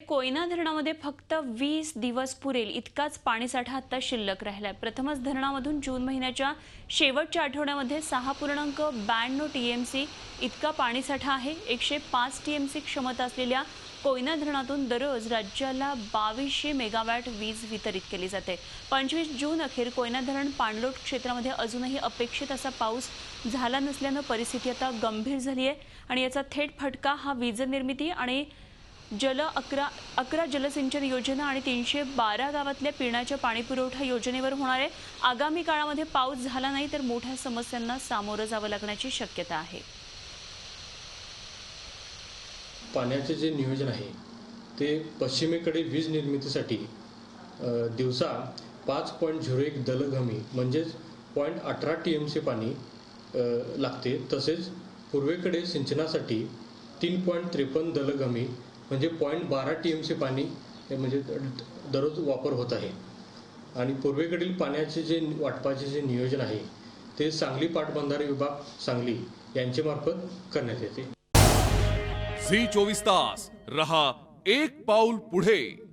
कोयना धरणामध्ये फक्त 20 दिवस पुरेल इतकाच पाणीसाठा आता शिल्लक राहिलाय। प्रथमच धरणामधून जून महिन्याच्या शेवटच्या आठवड्यामध्ये 6.92 टीएमसी इतका पाणीसाठा आहे। 105 टीएमसी क्षमता असलेल्या कोयना धरणातून दररोज राज्याला 2200 मेगावॅट वीज वितरित केली जाते। 25 जून अखेर कोयना धरण पाणलोट क्षेत्रामध्ये अजूनही अपेक्षित असा पाऊस झाला नसल्याने परिस्थिती आता गंभीर झाली आहे आणि याचा थेट फटका हा वीज निर्मिती आणि 11 जलसिंचन योजना आणि 312 गावातल्या पिण्याच्या पाणी पुरवठा योजनेवर होणार आहे। आगामी काळामध्ये पाऊस झाला नाही तर मोठ्या समस्यांना सामोरं जावं लागण्याची शक्यता आहे। पाण्याचे जे नियोजन आहे ते पश्चिमेकडे वीज निर्मितीसाठी दिवसा 5.01 दलघमी म्हणजेच 0.18 टीएमसी पाणी लागते। तसेच पूर्वेकडे सिंचनासाठी 3.53 दलघमी म्हणजे 0.12 टीएमसी पाणी म्हणजे दररोज वापर होत आहे। आणि पूर्वेकडील पाण्याचे जे वाटपाचे जे नियोजन आहे ते सांगली पाटबंधारे विभाग सांगली यांच्या मार्फत करण्यात येते। झी 24 तास रहा एक पाऊल पुढे।